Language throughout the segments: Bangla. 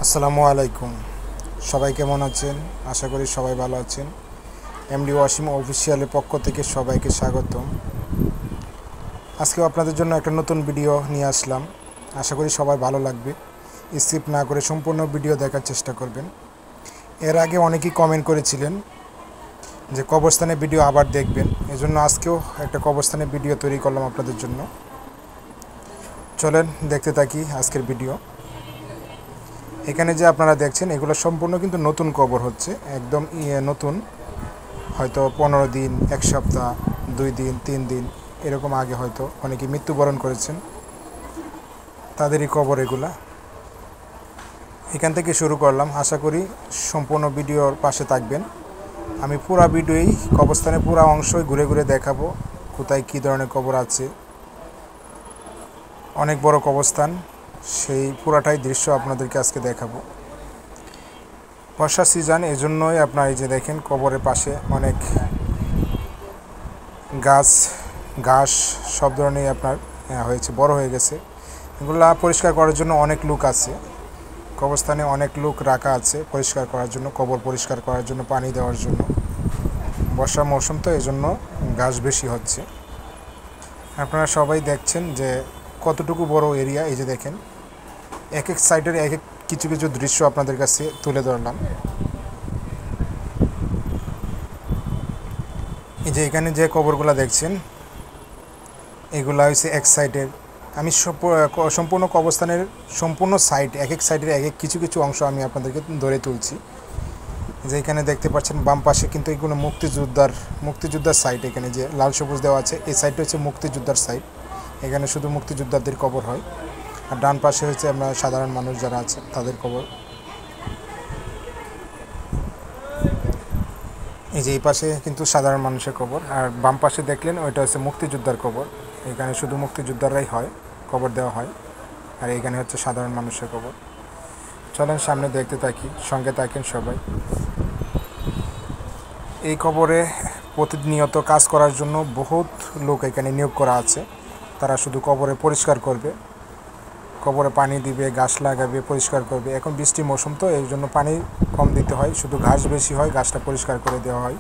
আসসালামু আলাইকুম। সবাই কেমন আছেন? আশা করি সবাই ভালো আছেন। এমডি ওয়াসিম অফিসিয়ালের পক্ষ থেকে সবাইকে স্বাগতম। আজকেও আপনাদের জন্য একটা নতুন ভিডিও নিয়ে আসলাম। আশা করি সবাই ভালো লাগবে। স্কিপ না করে সম্পূর্ণ ভিডিও দেখার চেষ্টা করবেন। এর আগে অনেকেই কমেন্ট করেছিলেন যে কবরস্থানের ভিডিও আবার দেখবেন, এজন্য আজকেও একটা কবরস্থানের ভিডিও তৈরি করলাম আপনাদের জন্য। চলেন দেখতে থাকি আজকের ভিডিও। এখানে যে আপনারা দেখছেন এগুলো সম্পূর্ণ কিন্তু নতুন কবর হচ্ছে, একদম নতুন। হয়তো 15 দিন, এক সপ্তাহ, 2 দিন, 3 দিন এরকম আগে হয়তো অনেকে মৃত্যুবরণ করেছেন, তাদেরই কবর এগুলা। এখান থেকে শুরু করলাম, আশা করি সম্পূর্ণ ভিডিওর পাশে থাকবেন। আমি পুরো ভিডিওই কবরস্থানের পুরো অংশই ঘুরে ঘুরে দেখাবো কোথায় কী ধরনের কবর আছে। অনেক বড় কবরস্থান, সেই পুরাটাই দৃশ্য আপনাদেরকে আজকে দেখাবো। বর্ষা সিজন, এজন্যই আপনার এই যে দেখেন কবরের পাশে অনেক গাছ ঘাস সব ধরনের আপনার হয়েছে, বড় হয়ে গেছে। এগুলা পরিষ্কার করার জন্য অনেক লোক আছে, কবরস্থানে অনেক লোক রাখা আছে পরিষ্কার করার জন্য, কবর পরিষ্কার করার জন্য, পানি দেওয়ার জন্য। বর্ষার মৌসুম তো এজন্য ঘাস বেশি হচ্ছে। আপনারা সবাই দেখছেন যে কতটুকু বড় এরিয়া। এই যে দেখেন এক এক সাইডের এক এক কিছু কিছু দৃশ্য আপনাদের কাছে তুলে ধরলাম। এই যে এখানে যে কবরগুলো দেখছেন এগুলা হচ্ছে এক সাইডের। আমি সম্পূর্ণ কবরস্থানের সম্পূর্ণ সাইড, এক এক সাইডের এক এক কিছু কিছু অংশ আমি আপনাদেরকে ধরে তুলছি। যে এখানে দেখতে পাচ্ছেন বাম পাশে কিন্তু এগুলো মুক্তিযোদ্ধার সাইড। এখানে যে লাল সবুজ দেওয়া আছে এই সাইডটা হচ্ছে মুক্তিযোদ্ধার সাইড, এখানে শুধু মুক্তিযোদ্ধাদের কবর হয়। আর ডান পাশে হচ্ছে আমরা সাধারণ মানুষ যারা আছে তাদের কবর। এই যে এই পাশে কিন্তু সাধারণ মানুষের কবর, আর বাম পাশে দেখলেন ওইটা হচ্ছে মুক্তিযোদ্ধার কবর। এখানে শুধু মুক্তিযোদ্ধারাই হয়, কবর দেওয়া হয়। আর এখানে হচ্ছে সাধারণ মানুষের কবর। চলেন সামনে দেখতে থাকি, সঙ্গে থাকেন সবাই। এই কবরে প্রতিনিয়ত কাজ করার জন্য বহুত লোক এখানে নিয়োগ করা আছে। তারা শুধু কবরে পরিষ্কার করবে, কবরে পানি দিবে, গাছ লাগাবে, পরিষ্কার করবে। এখন বৃষ্টি মৌসুম তো এই জন্য পানি কম দিতে হয়, শুধু ঘাস বেশি হয়, ঘাসটা পরিষ্কার করে দেওয়া হয়।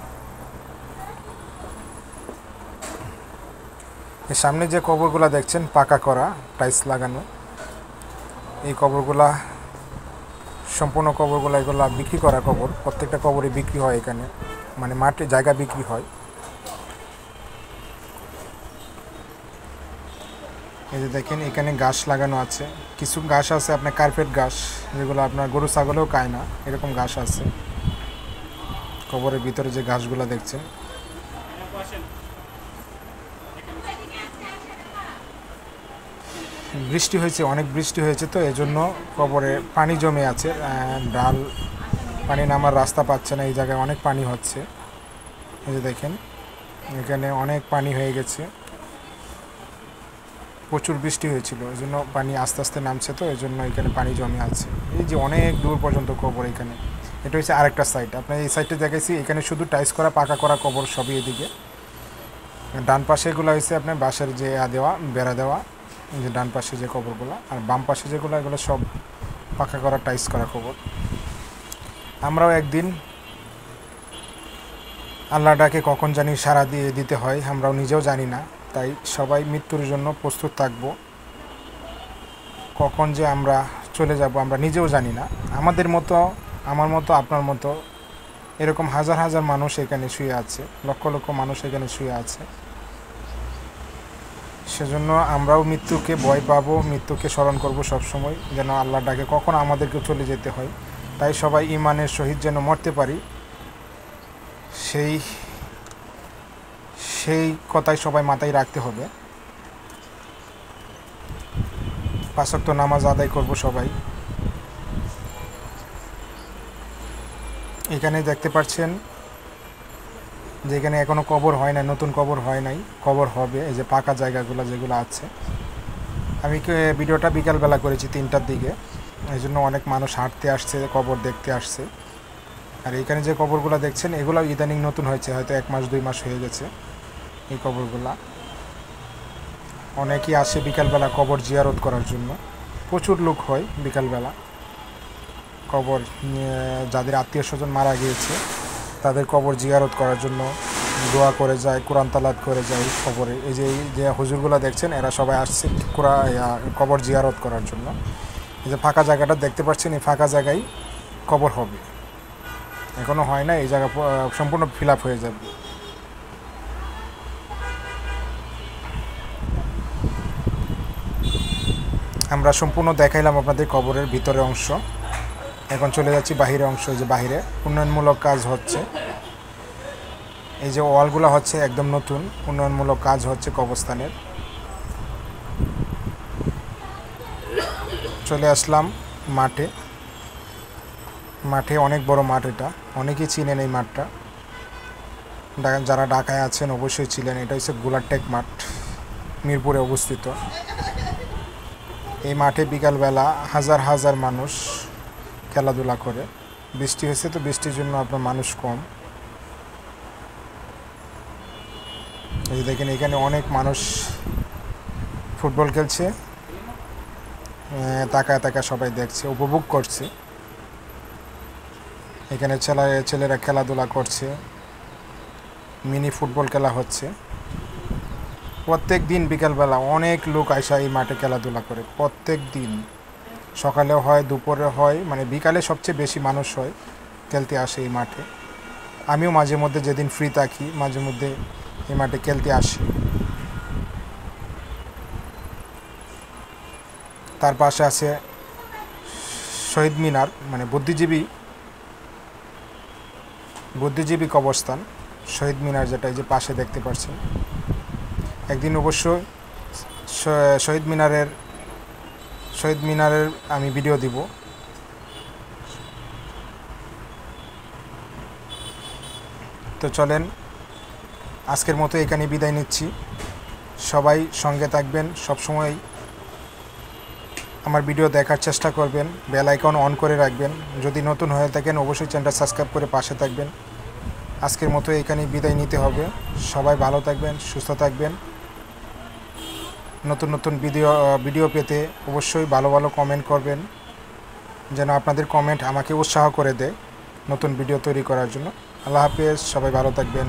এর সামনে যে কবরগুলো দেখছেন পাকা করা, টাইলস লাগানো, এই কবরগুলা সম্পূর্ণ কবরগুলো এগুলো বিক্রি করা কবর। প্রত্যেকটা কবরই বিক্রি হয় এখানে, মানে মাঠে জায়গা বিক্রি হয়। এই যে দেখেন এখানে ঘাস লাগানো আছে, কিছু ঘাস আছে আপনার কার্পেট ঘাস, যেগুলো আপনার গরু ছাগলেও খায় না, এরকম ঘাস আছে কবরের ভিতরে। যে ঘাসগুলো দেখছেন বৃষ্টি হয়েছে, অনেক বৃষ্টি হয়েছে তো এজন্য কবরে পানি জমে আছে। ডাল পানি নামার রাস্তা পাচ্ছে না, এই জায়গায় অনেক পানি হচ্ছে। এই যে দেখেন এখানে অনেক পানি হয়ে গেছে, প্রচুর বৃষ্টি হয়েছিল এই জন্য পানি আস্তে আস্তে নামছে, তো এই জন্য এখানে পানি জমে আছে। এই যে অনেক দূর পর্যন্ত কবর এখানে। এটা হচ্ছে আরেকটা সাইড, আপনার এই সাইডটা দেখাইছি, এখানে শুধু টাইস করা পাকা করা কবর সবই এদিকে। ডান পাশে এগুলো হয়েছে আপনার বাঁশের যে দেওয়া বেড়া দেওয়া, যে ডান পাশে যে কবরগুলো, আর বাম পাশে যেগুলো এগুলো সব পাকা করা টাইস করা কবর। আমরাও একদিন আল্লাহ ডাকে কখন জানি সাড়া দিয়ে দিতে হয়, আমরাও নিজেও জানি না। তাই সবাই মৃত্যুর জন্য প্রস্তুত থাকব। কখন যে আমরা চলে যাব আমরা নিজেও জানি না। আমাদের মতো, আমার মতো, আপনার মতো এরকম হাজার হাজার মানুষ এখানে শুয়ে আছে, লক্ষ লক্ষ মানুষ এখানে শুয়ে আছে। সেজন্য আমরাও মৃত্যুকে ভয় পাবো, মৃত্যুকে স্মরণ করব সবসময়, যেন আল্লাহ ডাকে কখন আমাদেরকে চলে যেতে হয়। তাই সবাই ঈমানের সহিত যেন মরতে পারি, সেই সেই কথাই সবাই মাথায় রাখতে হবে। 5 ওয়াক্ত নামাজ আদায় করব সবাই। এখানে দেখতে পাচ্ছেন যে এখানে এখনও কবর হয় না, নতুন কবর হয় নাই, কবর হবে। এই যে পাকা জায়গাগুলো যেগুলো আছে, আমি ভিডিওটা বিকালবেলা করেছি 3টার দিকে, এই জন্য অনেক মানুষ হাঁটতে আসছে, কবর দেখতে আসছে। আর এখানে যে কবরগুলো দেখছেন এগুলো ইদানিং নতুন হয়েছে, হয়তো 1 মাস 2 মাস হয়ে গেছে এই কবরগুলা। অনেকেই আসে বিকালবেলা কবর জিয়ারত করার জন্য, প্রচুর লোক হয় বিকালবেলা। কবর যাদের আত্মীয় স্বজন মারা গিয়েছে তাদের কবর জিয়ারত করার জন্য দোয়া করে যায়, কোরআন তালাওয়াত করে যায় কবরে। এই যে হুজুরগুলো দেখছেন এরা সবাই আসছে কবর জিয়ারত করার জন্য। এই যে ফাঁকা জায়গাটা দেখতে পাচ্ছেন, এই ফাঁকা জায়গায় কবর হবে, এখনও হয় না, এই জায়গা সম্পূর্ণ ফিল আপ হয়ে যাবে। আমরা সম্পূর্ণ দেখাইলাম আপনাদের কবরের ভিতরের অংশ। এখন চলে যাচ্ছি বাহিরের অংশ। যে বাহিরে উন্নয়নমূলক কাজ হচ্ছে, এই যে ওয়ালগুলো হচ্ছে একদম নতুন, উন্নয়নমূলক কাজ হচ্ছে কবরস্থানের। চলে আসলাম মাঠে। অনেক বড় মাঠ, এটা অনেকেই চিনেন এই মাঠটা, যারা ঢাকায় আছেন অবশ্যই ছিলেন। এটা হচ্ছে গোলারটেক মাঠ, মিরপুরে অবস্থিত। এই মাঠে বিকালবেলা হাজার হাজার মানুষ খেলাধুলা করে। বৃষ্টি হয়েছে তো বৃষ্টির জন্য আপনার মানুষ কম। এই দেখেন এখানে অনেক মানুষ ফুটবল খেলছে, তাকায় তাকায় সবাই দেখছে, উপভোগ করছে। এখানে ছেলেরা খেলাধুলা করছে, মিনি ফুটবল খেলা হচ্ছে। প্রত্যেক দিন বিকালবেলা অনেক লোক আইসা এই মাঠে খেলাধুলা করে, প্রত্যেক দিন। সকালেও হয়, দুপুরে হয়, মানে বিকালে সবচেয়ে বেশি মানুষ হয় খেলতে আসে এই মাঠে। আমিও মাঝে মধ্যে যেদিন ফ্রি থাকি মাঝে মধ্যে এই মাঠে খেলতে আসি। তার পাশে আছে শহীদ মিনার, মানে বুদ্ধিজীবী কবরস্থান, শহীদ মিনার, যেটা এই যে পাশে দেখতে পাচ্ছেন। একদিন অবশ্যই শহীদ মিনারের আমি ভিডিও দিব। তো চলেন আজকের মতো এখানে বিদায় নিচ্ছি। সবাই সঙ্গে থাকবেন, সবসময় আমার ভিডিও দেখার চেষ্টা করবেন, বেল আইকন অন করে রাখবেন। যদি নতুন হয়ে থাকেন অবশ্যই চ্যানেলটা সাবস্ক্রাইব করে পাশে থাকবেন। আজকের মতো এখানেই বিদায় নিতে হবে। সবাই ভালো থাকবেন, সুস্থ থাকবেন। নতুন নতুন ভিডিও পেতে অবশ্যই ভালো ভালো কমেন্ট করবেন, যেন আপনাদের কমেন্ট আমাকে উৎসাহ করে দেয় নতুন ভিডিও তৈরি করার জন্য। আল্লাহ হাফেজ, সবাই ভালো থাকবেন।